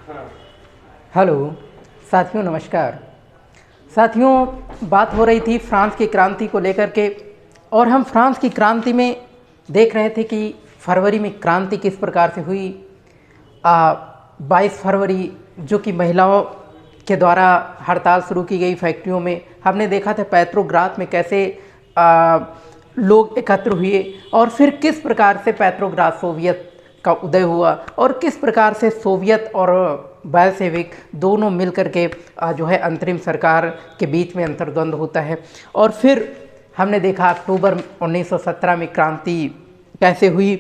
Hello साथियों, नमस्कार। साथियों, बात हो रही थी फ्रांस की क्रांति को लेकर के, और हम फ्रांस की क्रांति में देख रहे थे कि फरवरी में क्रांति किस प्रकार से हुई। 22 फरवरी जो कि महिलाओं के द्वारा हड़ताल शुरू की गई फैक्ट्रियों में, हमने देखा था पेट्रोग्राद में कैसे लोग एकत्र हुए, और फिर किस प्रकार से पेट्रोग्राद सोवियत का उदय हुआ, और किस प्रकार से सोवियत और बोल्शेविक दोनों मिलकर के जो है अंतरिम सरकार के बीच में अंतर्द्वंद होता है। और फिर हमने देखा अक्टूबर 1917 में क्रांति कैसे हुई,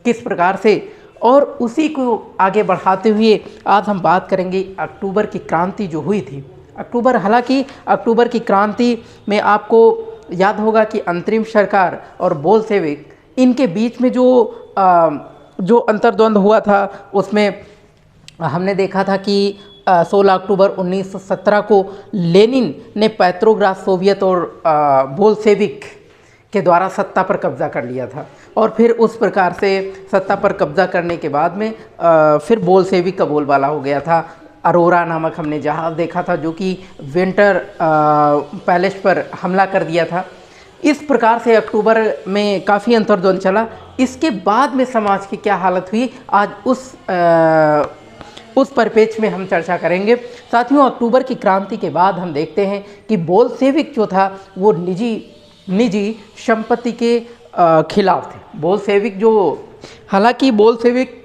किस प्रकार से, और उसी को आगे बढ़ाते हुए आज हम बात करेंगे अक्टूबर की क्रांति जो हुई थी। हालांकि अक्टूबर की क्रांति में आपको याद होगा कि अंतरिम सरकार और बोल्शेविक, इनके बीच में जो अंतर्द्वंद हुआ था, उसमें हमने देखा था कि 16 अक्टूबर 1917 को लेनिन ने पेट्रोग्राद सोवियत और बोल्शेविक के द्वारा सत्ता पर कब्जा कर लिया था। और फिर उस प्रकार से सत्ता पर कब्जा करने के बाद में फिर बोल्शेविक का बोलबाला हो गया था। अरोरा नामक हमने जहाज़ देखा था जो कि विंटर पैलेस पर हमला कर दिया था। इस प्रकार से अक्टूबर में काफ़ी अंतर्द्वंद चला। इसके बाद में समाज की क्या हालत हुई, आज उस परिप्रेक्ष्य में हम चर्चा करेंगे। साथियों, अक्टूबर की क्रांति के बाद हम देखते हैं कि बोल्शेविक जो था वो निजी संपत्ति के खिलाफ थे। बोल्शेविक हालांकि बोल्शेविक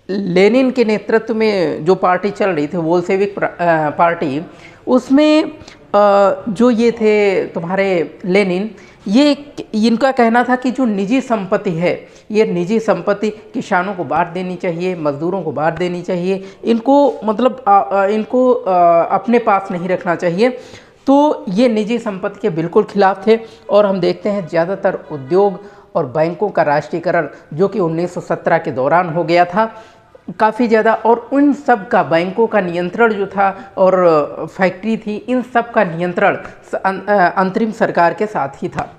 लेनिन के नेतृत्व में जो पार्टी चल रही थी, बोल्शेविक पार्टी, उसमें जो ये थे तुम्हारे लेनिन, इनका कहना था कि जो निजी संपत्ति है, ये निजी संपत्ति किसानों को बांट देनी चाहिए, मजदूरों को बांट देनी चाहिए, इनको मतलब इनको अपने पास नहीं रखना चाहिए। तो ये निजी संपत्ति के बिल्कुल खिलाफ थे। और हम देखते हैं ज़्यादातर उद्योग और बैंकों का राष्ट्रीयकरण जो कि 1917 के दौरान हो गया था काफ़ी ज़्यादा, और उन सब का बैंकों का नियंत्रण जो था और फैक्ट्री थी, इन सब का नियंत्रण अंतरिम सरकार के साथ ही था।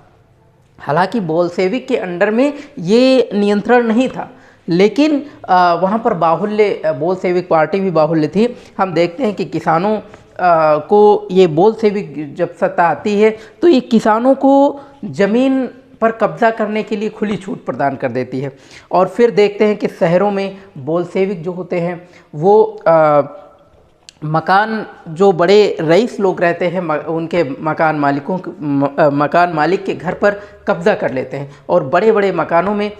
हालांकि बोल्शेविक के अंडर में ये नियंत्रण नहीं था, लेकिन वहाँ पर बाहुल्य, बोल्शेविक पार्टी भी बाहुल्य थी। हम देखते हैं कि किसानों को ये बोल्शेविक जब सत्ता आती है तो ये किसानों को ज़मीन पर कब्जा करने के लिए खुली छूट प्रदान कर देती है। और फिर देखते हैं कि शहरों में बोल्शेविक जो होते हैं वो मकान, जो बड़े रईस लोग रहते हैं, उनके मकान मालिक के घर पर कब्जा कर लेते हैं, और बड़े बड़े मकानों में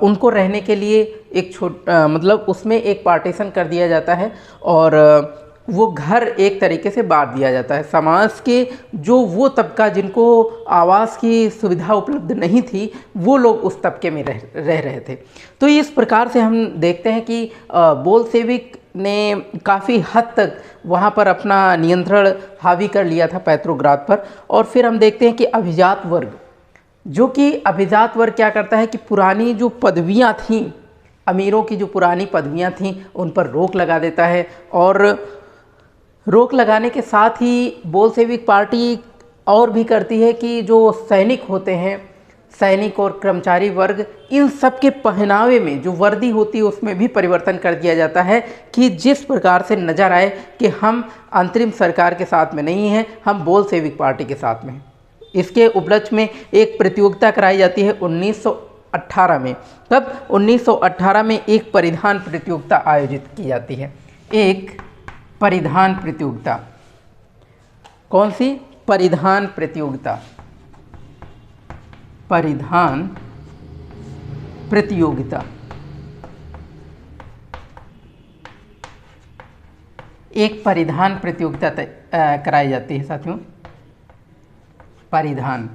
उनको रहने के लिए एक मतलब उसमें एक पार्टीशन कर दिया जाता है, और वो घर एक तरीके से बांट दिया जाता है। समाज के जो वो तबका जिनको आवास की सुविधा उपलब्ध नहीं थी, वो लोग उस तबके में रह रहे थे। तो इस प्रकार से हम देखते हैं कि बोल्शेविक ने काफ़ी हद तक वहाँ पर अपना नियंत्रण हावी कर लिया था पेट्रोग्राद पर। और फिर हम देखते हैं कि अभिजात वर्ग क्या करता है कि पुरानी जो पदवियाँ थीं, अमीरों की जो पुरानी पदवियाँ थीं, उन पर रोक लगा देता है। और रोक लगाने के साथ ही बोल्शेविक पार्टी और भी करती है कि जो सैनिक होते हैं, सैनिक और कर्मचारी वर्ग, इन सब के पहनावे में जो वर्दी होती है उसमें भी परिवर्तन कर दिया जाता है कि जिस प्रकार से नज़र आए कि हम अंतरिम सरकार के साथ में नहीं हैं, हम बोल्शेविक पार्टी के साथ में हैं। इसके उपलक्ष्य में एक प्रतियोगिता कराई जाती है 1918 में। तब 1918 में एक परिधान प्रतियोगिता आयोजित की जाती है। एक परिधान प्रतियोगिता, कौन सी? परिधान प्रतियोगिता। परिधान प्रतियोगिता एक परिधान प्रतियोगिता कराई जाती है साथियों। परिधान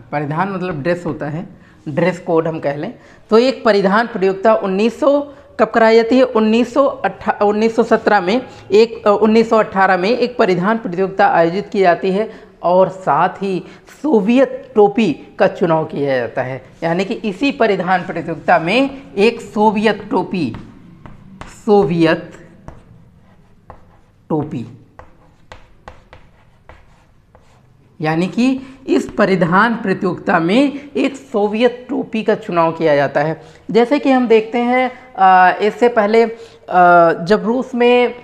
मतलब ड्रेस होता है, ड्रेस कोड हम कह लें। तो एक परिधान प्रतियोगिता 1900 कब कराई जाती है? 1917 में। 1918 में एक परिधान प्रतियोगिता आयोजित की जाती है, और साथ ही सोवियत टोपी का चुनाव किया जाता है। यानी कि इसी परिधान प्रतियोगिता में एक सोवियत टोपी, यानी कि इस परिधान प्रतियोगिता में एक सोवियत टोपी का चुनाव किया जाता है। जैसे कि हम देखते हैं इससे पहले जब रूस में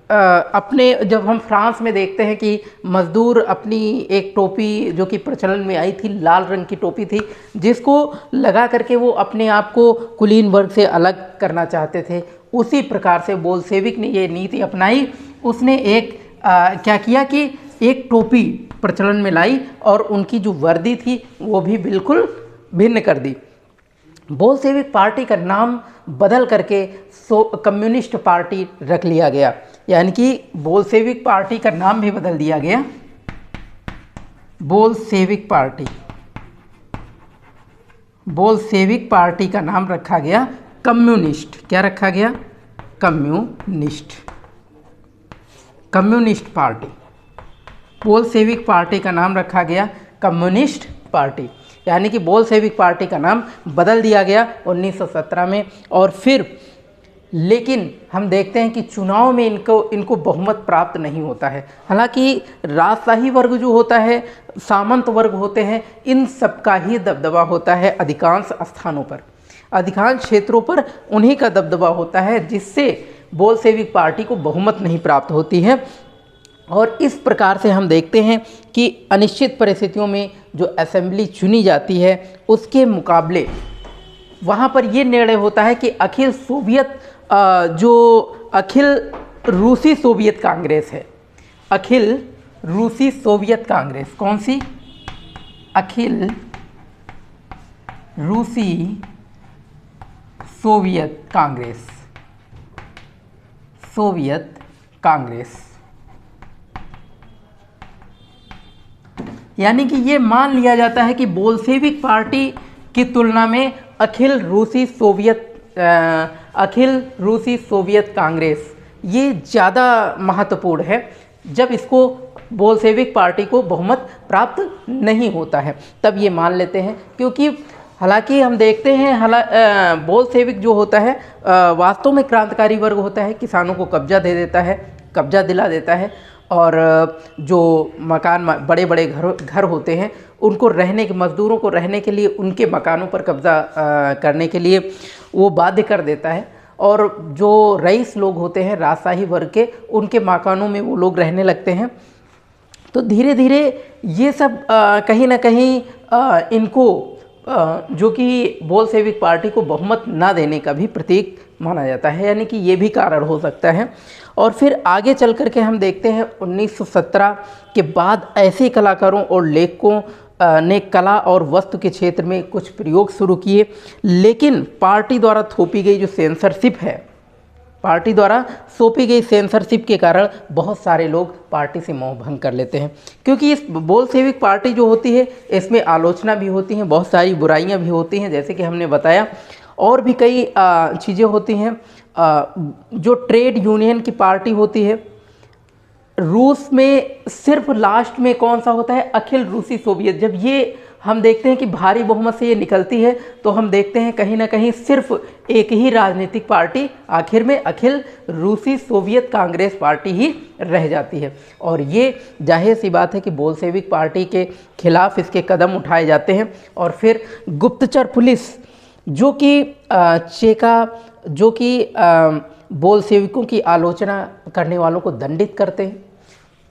अपने जब हम फ्रांस में देखते हैं कि मज़दूर अपनी एक टोपी जो कि प्रचलन में आई थी, लाल रंग की टोपी थी, जिसको लगा करके वो अपने आप को कुलीन वर्ग से अलग करना चाहते थे। उसी प्रकार से बोल्शेविक ने ये नीति अपनाई। उसने एक क्या किया कि एक टोपी प्रचलन में लाई और उनकी जो वर्दी थी वो भी बिल्कुल भिन्न कर दी। बोल्शेविक पार्टी का नाम बदल करके कम्युनिस्ट पार्टी रख लिया गया, यानी कि बोल्शेविक पार्टी का नाम भी बदल दिया गया। बोल्शेविक पार्टी का नाम रखा गया कम्युनिस्ट। क्या रखा गया? Communist party. बोल्शेविक पार्टी का नाम रखा गया कम्युनिस्ट पार्टी, यानी कि बोल्शेविक पार्टी का नाम बदल दिया गया 1917 में। और फिर लेकिन हम देखते हैं कि चुनाव में इनको बहुमत प्राप्त नहीं होता है। हालांकि राजशाही वर्ग जो होता है, सामंत वर्ग होते हैं, इन सबका ही दबदबा होता है अधिकांश स्थानों पर, अधिकांश क्षेत्रों पर उन्हीं का दबदबा होता है, जिससे बोल्शेविक पार्टी को बहुमत नहीं प्राप्त होती है। और इस प्रकार से हम देखते हैं कि अनिश्चित परिस्थितियों में जो असेंबली चुनी जाती है उसके मुकाबले वहाँ पर ये निर्णय होता है कि अखिल रूसी सोवियत कांग्रेस है, अखिल रूसी सोवियत कांग्रेस। कौन सी? अखिल रूसी सोवियत कांग्रेस। यानी कि ये मान लिया जाता है कि बोल्शेविक पार्टी की तुलना में अखिल रूसी सोवियत कांग्रेस ये ज़्यादा महत्वपूर्ण है, जब इसको बोल्शेविक पार्टी को बहुमत प्राप्त नहीं होता है तब ये मान लेते हैं। क्योंकि हालांकि हम देखते हैं बोल्शेविक जो होता है वास्तव में क्रांतिकारी वर्ग होता है, किसानों को कब्जा दिला देता है और जो मकान बड़े बड़े घर होते हैं उनको मज़दूरों को रहने के लिए उनके मकानों पर कब्जा करने के लिए वो बाध्य कर देता है। और जो रईस लोग होते हैं राजशाही वर्ग के, उनके मकानों में वो लोग रहने लगते हैं। तो धीरे धीरे ये सब कहीं ना कहीं इनको जो कि बोल्शेविक पार्टी को बहुमत ना देने का भी प्रतीक माना जाता है, यानी कि ये भी कारण हो सकता है। और फिर आगे चल कर के हम देखते हैं 1917 के बाद ऐसे कलाकारों और लेखकों ने कला और वस्तु के क्षेत्र में कुछ प्रयोग शुरू किए, लेकिन पार्टी द्वारा थोपी गई जो सेंसरशिप है, पार्टी द्वारा सौंपी गई सेंसरशिप के कारण बहुत सारे लोग पार्टी से मोह भंग कर लेते हैं। क्योंकि इस बोल्शेविक पार्टी जो होती है इसमें आलोचना भी होती हैं, बहुत सारी बुराइयां भी होती हैं, जैसे कि हमने बताया। और भी कई चीज़ें होती हैं। जो ट्रेड यूनियन की पार्टी होती है रूस में, सिर्फ लास्ट में कौन सा होता है? अखिल रूसी सोवियत। जब ये हम देखते हैं कि भारी बहुमत से ये निकलती है तो हम देखते हैं कहीं ना कहीं सिर्फ एक ही राजनीतिक पार्टी आखिर में अखिल रूसी सोवियत कांग्रेस पार्टी ही रह जाती है। और ये जाहिर सी बात है कि बोल्शेविक पार्टी के खिलाफ इसके कदम उठाए जाते हैं। और फिर गुप्तचर पुलिस जो कि बोल्शेविकों की आलोचना करने वालों को दंडित करते हैं।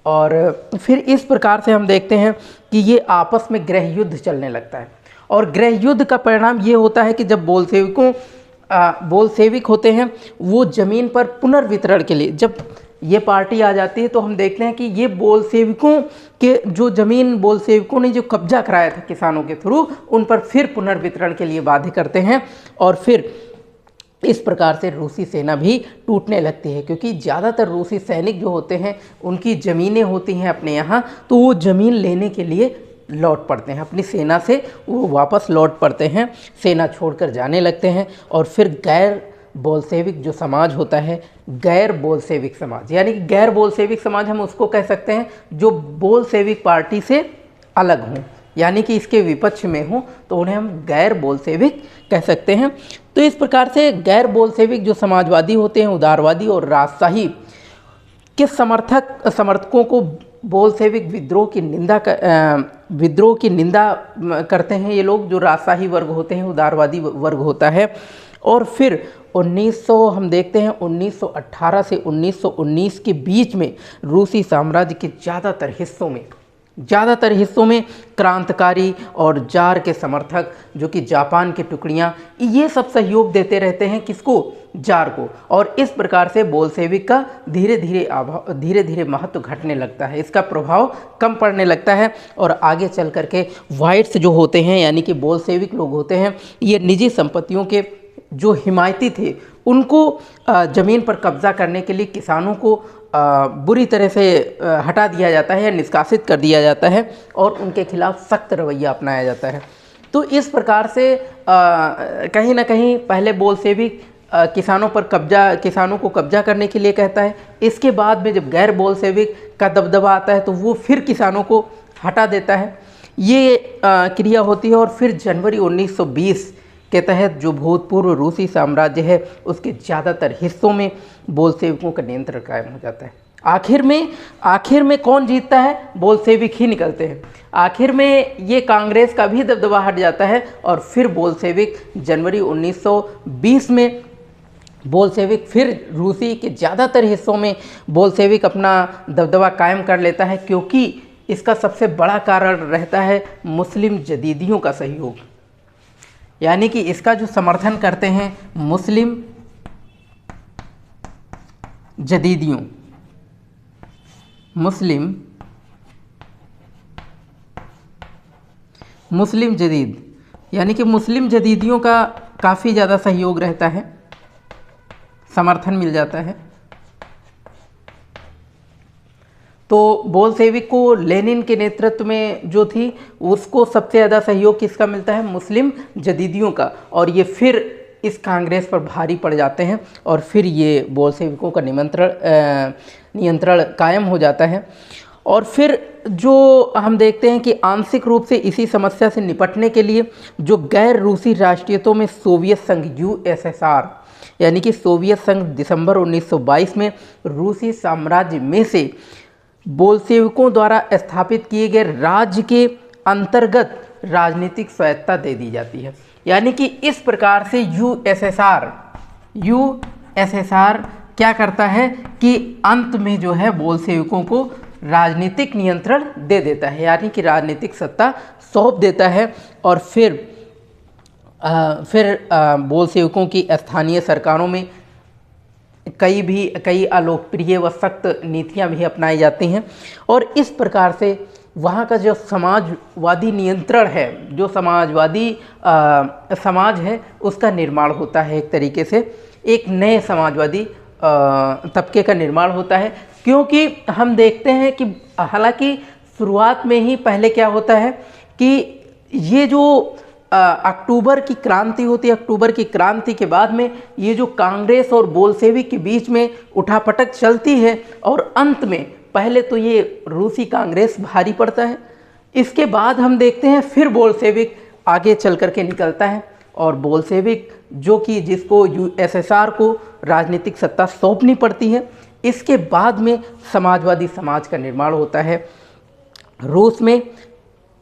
और फिर इस प्रकार से हम देखते हैं कि ये आपस में गृह युद्ध चलने लगता है। और गृह युद्ध का परिणाम ये होता है कि जब बोल्शेविक होते हैं वो ज़मीन पर पुनर्वितरण के लिए, जब ये पार्टी आ जाती है तो हम देखते हैं कि ये बोल्शेविकों के जो ज़मीन बोल्शेविकों ने जो कब्जा कराया था किसानों के थ्रू, उन पर फिर पुनर्वितरण के लिए बाध्य करते हैं। और फिर इस प्रकार से रूसी सेना भी टूटने लगती है, क्योंकि ज़्यादातर रूसी सैनिक जो होते हैं उनकी ज़मीनें होती हैं अपने यहाँ, तो वो ज़मीन लेने के लिए लौट पड़ते हैं, अपनी सेना से वो वापस लौट पड़ते हैं, सेना छोड़कर जाने लगते हैं। और फिर गैर बोल्शेविक जो समाज होता है, गैर बोल्शेविक समाज, यानी कि गैर बोल्शेविक समाज हम उसको कह सकते हैं जो बोल्शेविक पार्टी से अलग हों, यानी कि इसके विपक्ष में हों, तो उन्हें हम गैर बोल्शेविक कह सकते हैं। तो इस प्रकार से गैर बोल्शेविक जो समाजवादी होते हैं, उदारवादी और राजशाही के समर्थकों को बोल्शेविक विद्रोह की निंदा करते हैं ये लोग, जो राजशाही वर्ग होते हैं, उदारवादी वर्ग होता है। और फिर 1900 हम देखते हैं 1918 से 1919 के बीच में रूसी साम्राज्य के ज़्यादातर हिस्सों में क्रांतिकारी और जार के समर्थक जो कि जापान की टुकड़ियाँ, ये सब सहयोग देते रहते हैं किसको, जार को। और इस प्रकार से बोल्शेविक का धीरे धीरे महत्व घटने लगता है, इसका प्रभाव कम पड़ने लगता है। और आगे चल करके व्हाइट्स जो होते हैं यानी कि बोल्शेविक लोग होते हैं, ये निजी संपत्तियों के जो हिमायती थे उनको ज़मीन पर कब्जा करने के लिए किसानों को बुरी तरह से हटा दिया जाता है या निष्कासित कर दिया जाता है और उनके खिलाफ सख्त रवैया अपनाया जाता है। तो इस प्रकार से कहीं ना कहीं पहले बोल्शेविक किसानों को कब्जा करने के लिए कहता है, इसके बाद में जब गैर बोल्शेविक का दबदबा आता है तो वो फिर किसानों को हटा देता है। ये क्रिया होती है और फिर जनवरी 1920 के तहत जो भूतपूर्व रूसी साम्राज्य है उसके ज़्यादातर हिस्सों में बोल्शेविकों का नियंत्रण कायम हो जाता है। आखिर में कौन जीतता है, बोल्शेविक ही निकलते हैं। आखिर में ये कांग्रेस का भी दबदबा हट जाता है और फिर बोल्शेविक जनवरी 1920 में बोल्शेविक फिर रूसी के ज़्यादातर हिस्सों में बोल्शेविक अपना दबदबा कायम कर लेता है, क्योंकि इसका सबसे बड़ा कारण रहता है मुस्लिम जदीदियों का सहयोग। यानी कि इसका जो समर्थन करते हैं मुस्लिम जदीदियों, मुस्लिम जदीद यानी कि मुस्लिम जदीदियों का काफ़ी ज़्यादा सहयोग रहता है, समर्थन मिल जाता है। तो बोल्शेविक को लेनिन के नेतृत्व में जो थी उसको सबसे ज़्यादा सहयोग किसका मिलता है, मुस्लिम जदीदियों का। और ये फिर इस कांग्रेस पर भारी पड़ जाते हैं और फिर ये बोल्शेविकों का नियंत्रण कायम हो जाता है। और फिर जो हम देखते हैं कि आंशिक रूप से इसी समस्या से निपटने के लिए जो गैर रूसी राष्ट्रीयतों में सोवियत संघ USSR यानी कि सोवियत संघ दिसंबर 1922 में रूसी साम्राज्य में से बोल्शेविकों द्वारा स्थापित किए गए राज्य के अंतर्गत राजनीतिक स्वायत्तता दे दी जाती है। यानी कि इस प्रकार से USSR क्या करता है कि अंत में जो है बोल्शेविकों को राजनीतिक नियंत्रण दे देता है, यानी कि राजनीतिक सत्ता सौंप देता है। और फिर बोल्शेविकों की स्थानीय सरकारों में कई अलोकप्रिय व सख्त नीतियां भी अपनाई जाती हैं। और इस प्रकार से वहाँ का जो समाजवादी नियंत्रण है, जो समाजवादी समाज है, उसका निर्माण होता है। एक तरीके से एक नए समाजवादी तबके का निर्माण होता है, क्योंकि हम देखते हैं कि हालांकि शुरुआत में ही पहले क्या होता है कि ये जो अक्टूबर की क्रांति होती है, अक्टूबर की क्रांति के बाद में ये जो कांग्रेस और बोल्शेविक के बीच में उठापटक चलती है और अंत में पहले तो ये रूसी कांग्रेस भारी पड़ता है। इसके बाद हम देखते हैं फिर बोल्शेविक आगे चल करके निकलता है और बोल्शेविक जो कि जिसको USSR को राजनीतिक सत्ता सौंपनी पड़ती है। इसके बाद में समाजवादी समाज का निर्माण होता है रूस में।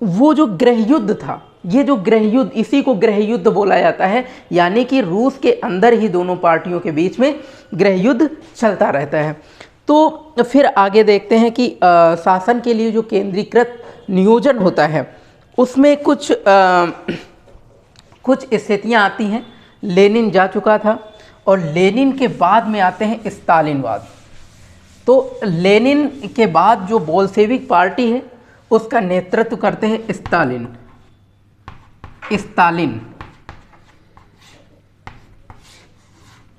वो जो गृह युद्ध था, ये जो गृह युद्ध, इसी को गृह युद्ध बोला जाता है, यानी कि रूस के अंदर ही दोनों पार्टियों के बीच में गृह युद्ध चलता रहता है। तो फिर आगे देखते हैं कि शासन के लिए जो केंद्रीकृत नियोजन होता है उसमें कुछ स्थितियां आती हैं। लेनिन जा चुका था और लेनिन के बाद में आते हैं स्टालिनवाद। तो लेनिन के बाद जो बोल्शेविक पार्टी है उसका नेतृत्व करते हैं स्टालिन।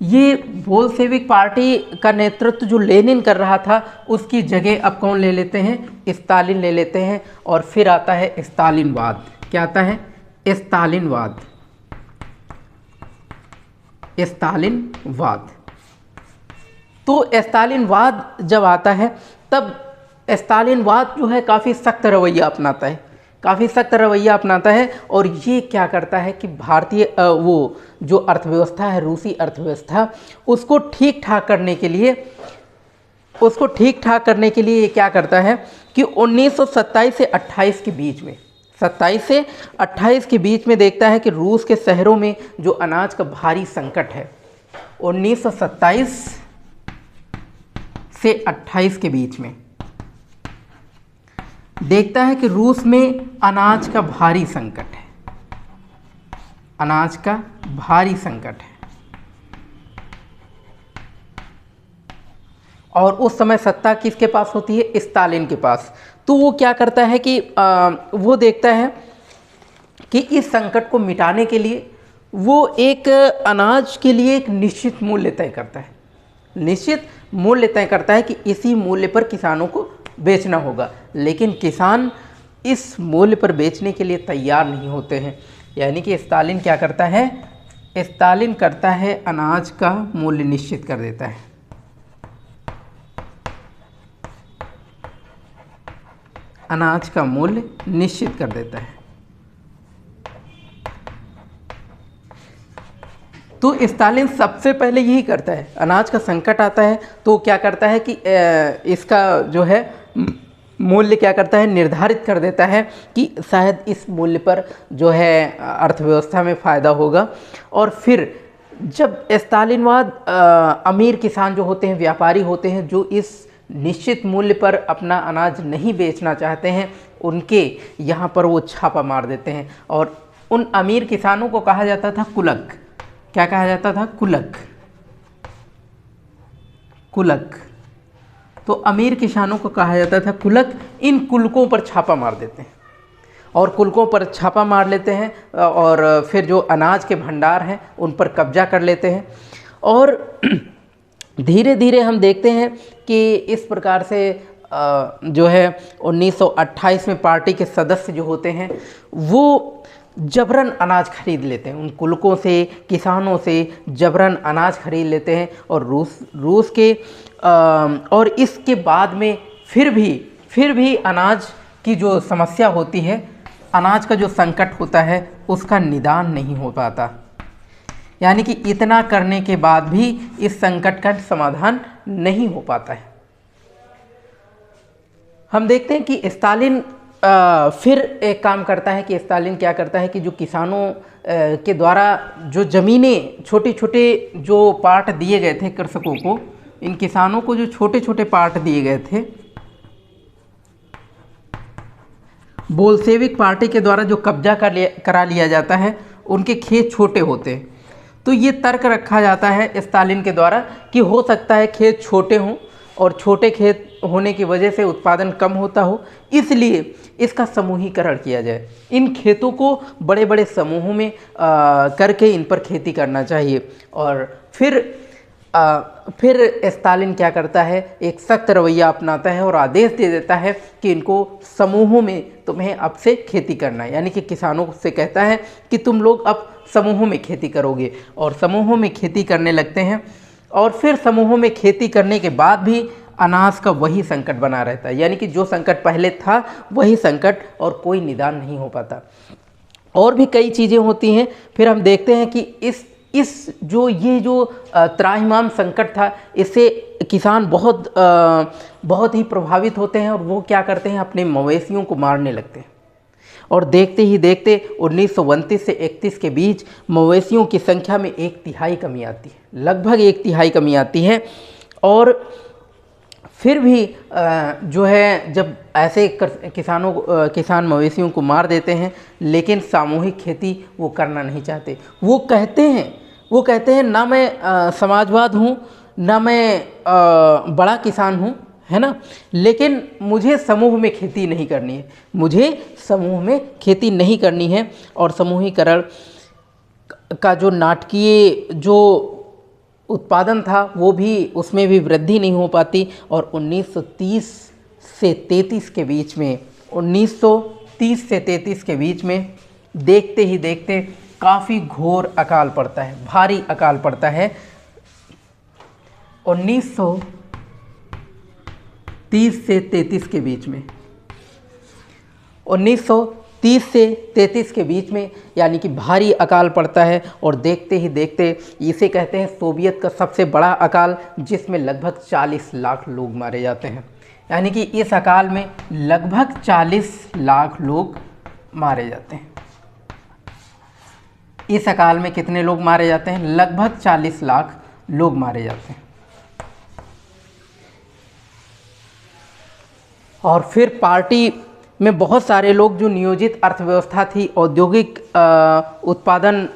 ये बोल्शेविक पार्टी का नेतृत्व जो लेनिन कर रहा था उसकी जगह अब कौन ले लेते हैं, स्टालिन ले लेते हैं। और फिर आता है स्टालिनवाद। क्या आता है, स्टालिनवाद। तो स्टालिनवाद जब आता है तब स्टालिनवाद जो है काफ़ी सख्त रवैया अपनाता है और ये क्या करता है कि भारतीय वो जो अर्थव्यवस्था है, रूसी अर्थव्यवस्था, उसको ठीक ठाक करने के लिए ये क्या करता है कि 1927 से 28 के बीच में 27 से 28 के बीच में देखता है कि रूस के शहरों में जो अनाज का भारी संकट है, 1927 से 28 के बीच में देखता है कि रूस में अनाज का भारी संकट है, अनाज का भारी संकट है। और उस समय सत्ता किसके पास होती है? स्टालिन के पास। तो वो क्या करता है कि वो देखता है कि इस संकट को मिटाने के लिए वो एक अनाज के लिए एक निश्चित मूल्य तय करता है, निश्चित मूल्य तय करता है कि इसी मूल्य पर किसानों को बेचना होगा। लेकिन किसान इस मूल्य पर बेचने के लिए तैयार नहीं होते हैं। यानी कि स्टालिन क्या करता है? स्टालिन करता है अनाज का मूल्य निश्चित कर देता है। अनाज का मूल्य निश्चित कर देता है। तो स्टालिन सबसे पहले यही करता है। अनाज का संकट आता है तो क्या करता है कि इसका जो है मूल्य क्या करता है? निर्धारित कर देता है कि शायद इस मूल्य पर जो है अर्थव्यवस्था में फ़ायदा होगा। और फिर जब स्टालिनवाद अमीर किसान जो होते हैं, व्यापारी होते हैं, जो इस निश्चित मूल्य पर अपना अनाज नहीं बेचना चाहते हैं, उनके यहाँ पर वो छापा मार देते हैं। और उन अमीर किसानों को कहा जाता था कुलक। क्या कहा जाता था? कुलक। कुलक। तो अमीर किसानों को कहा जाता था कुलक। इन कुलकों पर छापा मार देते हैं और कुलकों पर छापा मार लेते हैं और फिर जो अनाज के भंडार हैं उन पर कब्जा कर लेते हैं। और धीरे धीरे हम देखते हैं कि इस प्रकार से जो है 1928 में पार्टी के सदस्य जो होते हैं वो जबरन अनाज खरीद लेते हैं, उन कुलकों से, किसानों से जबरन अनाज खरीद लेते हैं। और रूस के और इसके बाद में फिर भी अनाज की जो समस्या होती है, अनाज का जो संकट होता है, उसका निदान नहीं हो पाता। यानी कि इतना करने के बाद भी इस संकट का समाधान नहीं हो पाता है। हम देखते हैं कि स्टालिन फिर एक काम करता है कि स्टालिन क्या करता है कि जो किसानों के द्वारा जो ज़मीनें छोटे छोटे जो पार्ट दिए गए थे कृषकों को, इन किसानों को जो छोटे छोटे पार्ट दिए गए थे, बोल्शेविक पार्टी के द्वारा जो कब्जा करा लिया जाता है, उनके खेत छोटे होते हैं। तो ये तर्क रखा जाता है स्टालिन के द्वारा कि हो सकता है खेत छोटे हों और छोटे खेत होने की वजह से उत्पादन कम होता हो, इसलिए इसका समूहीकरण किया जाए। इन खेतों को बड़े बड़े समूहों में करके इन पर खेती करना चाहिए। और फिर स्टालिन क्या करता है? एक सख्त रवैया अपनाता है और आदेश दे देता है कि इनको समूहों में तुम्हें अब से खेती करना है। यानी कि किसानों से कहता है कि तुम लोग अब समूहों में खेती करोगे, और समूहों में खेती करने लगते हैं। और फिर समूहों में खेती करने के बाद भी अनाज का वही संकट बना रहता है। यानी कि जो संकट पहले था वही संकट, और कोई निदान नहीं हो पाता। और भी कई चीज़ें होती हैं। फिर हम देखते हैं कि ये जो त्राहिमाम संकट था, इससे किसान बहुत ही प्रभावित होते हैं और वो क्या करते हैं? अपने मवेशियों को मारने लगते हैं। और देखते ही देखते 1929 से 31 के बीच मवेशियों की संख्या में 1/3 कमी आती है, लगभग 1/3 कमी आती है। और फिर भी जो है जब ऐसे किसान मवेशियों को मार देते हैं, लेकिन सामूहिक खेती वो करना नहीं चाहते। वो कहते हैं ना मैं समाजवाद हूँ, ना मैं बड़ा किसान हूँ, है ना, लेकिन मुझे समूह में खेती नहीं करनी है, मुझे समूह में खेती नहीं करनी है। और समूहीकरण का जो नाटकीय जो उत्पादन था वो भी, उसमें भी वृद्धि नहीं हो पाती। और 1930 से 33 के बीच में 1930 से 33 के बीच में देखते ही देखते काफ़ी घोर अकाल पड़ता है, भारी अकाल पड़ता है। 1930 से 33 के बीच में 1930 से 33 के बीच में यानी कि भारी अकाल पड़ता है। और देखते ही देखते इसे कहते हैं सोवियत का सबसे बड़ा अकाल, जिसमें लगभग 40 लाख लोग मारे जाते हैं। यानी कि इस अकाल में लगभग 40 लाख लोग मारे जाते हैं। इस अकाल में कितने लोग मारे जाते हैं? लगभग 40 लाख लोग मारे जाते हैं। और फिर पार्टी में बहुत सारे लोग, जो नियोजित अर्थव्यवस्था थी, औद्योगिक उत्पादन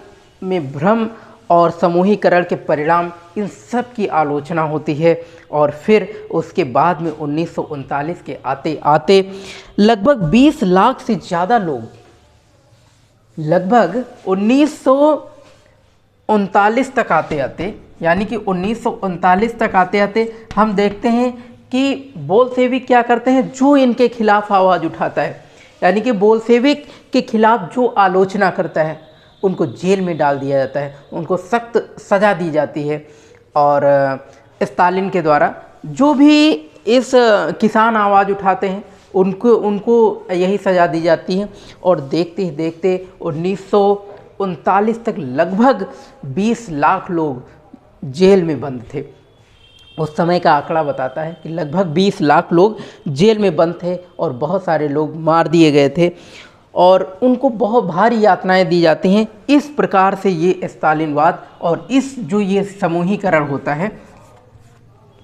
में भ्रम और समूहीकरण के परिणाम, इन सब की आलोचना होती है। और फिर उसके बाद में 1939 के आते आते लगभग 20 लाख से ज़्यादा लोग, लगभग 1939 तक आते आते, यानी कि 1939 तक आते आते हम देखते हैं कि बोल्शेविक क्या करते हैं, जो इनके खिलाफ आवाज़ उठाता है, यानी कि बोल्शेविक के खिलाफ जो आलोचना करता है, उनको जेल में डाल दिया जाता है, उनको सख्त सज़ा दी जाती है। और स्टालिन के द्वारा जो भी इस किसान आवाज़ उठाते हैं, उनको यही सज़ा दी जाती है। और देखते ही देखते 1939 तक लगभग 20 लाख लोग जेल में बंद थे। उस समय का आंकड़ा बताता है कि लगभग 20 लाख लोग जेल में बंद थे और बहुत सारे लोग मार दिए गए थे और उनको बहुत भारी यातनाएं दी जाती हैं। इस प्रकार से ये स्टालिनवाद और इस जो ये समूहीकरण होता है,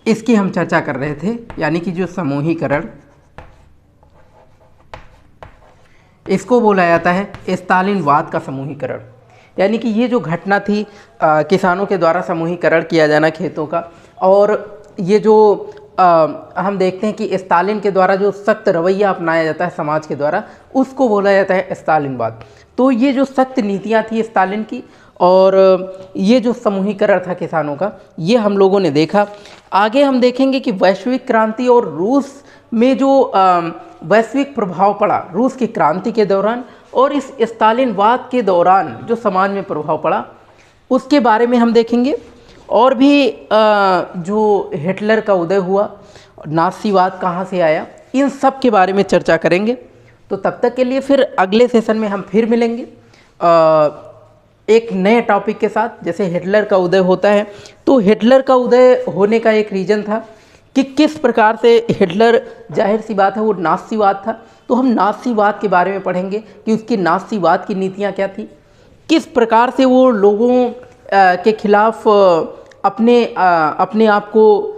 इसकी हम चर्चा कर रहे थे। यानी कि जो समूहीकरण, इसको बोला जाता है स्टालिनवाद का समूहीकरण। यानी कि ये जो घटना थी, किसानों के द्वारा समूहीकरण किया जाना खेतों का, और ये जो हम देखते हैं कि स्टालिन के द्वारा जो सख्त रवैया अपनाया जाता है समाज के द्वारा, उसको बोला जाता है स्टालिनवाद। तो ये जो सख्त नीतियाँ थी स्टालिन की, और ये जो समूहीकरण था किसानों का, ये हम लोगों ने देखा। आगे हम देखेंगे कि वैश्विक क्रांति और रूस में जो वैश्विक प्रभाव पड़ा रूस की क्रांति के दौरान, और इस स्टालिनवाद के दौरान जो समाज में प्रभाव पड़ा, उसके बारे में हम देखेंगे। और भी जो हिटलर का उदय हुआ, नाज़ीवाद कहाँ से आया, इन सब के बारे में चर्चा करेंगे। तो तब तक के लिए फिर अगले सेशन में हम फिर मिलेंगे एक नए टॉपिक के साथ। जैसे हिटलर का उदय होता है, तो हिटलर का उदय होने का एक रीज़न था कि किस प्रकार से हिटलर, जाहिर सी बात है वो नाज़ीवाद था, तो हम नाज़ीवाद के बारे में पढ़ेंगे कि उसकी नाज़ीवाद की नीतियाँ क्या थी, किस प्रकार से वो लोगों के खिलाफ अपने आप को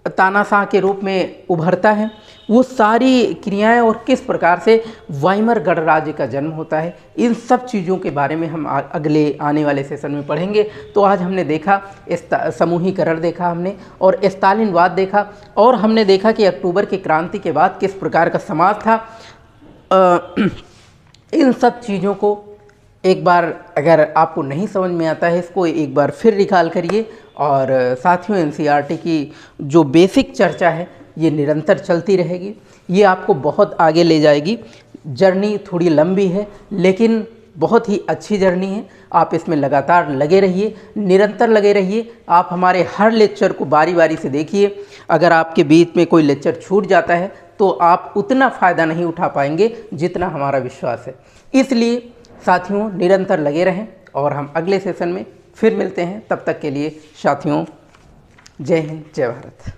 तानाशाह के रूप में उभरता है, वो सारी क्रियाएं, और किस प्रकार से वाइमर गणराज्य का जन्म होता है। इन सब चीज़ों के बारे में हम अगले आने वाले सेशन में पढ़ेंगे। तो आज हमने देखा समूहीकरण देखा हमने, और स्टालिनवाद देखा, और हमने देखा कि अक्टूबर की क्रांति के बाद किस प्रकार का समाज था। इन सब चीज़ों को एक बार, अगर आपको नहीं समझ में आता है, इसको एक बार फिर रिकॉल करिए। और साथियों, एनसीईआरटी की जो बेसिक चर्चा है ये निरंतर चलती रहेगी, ये आपको बहुत आगे ले जाएगी। जर्नी थोड़ी लंबी है, लेकिन बहुत ही अच्छी जर्नी है। आप इसमें लगातार लगे रहिए, निरंतर लगे रहिए। आप हमारे हर लेक्चर को बारी बारी से देखिए। अगर आपके बीच में कोई लेक्चर छूट जाता है तो आप उतना फ़ायदा नहीं उठा पाएंगे जितना हमारा विश्वास है। इसलिए साथियों, निरंतर लगे रहें, और हम अगले सेशन में फिर मिलते हैं। तब तक के लिए साथियों, जय हिंद, जय भारत।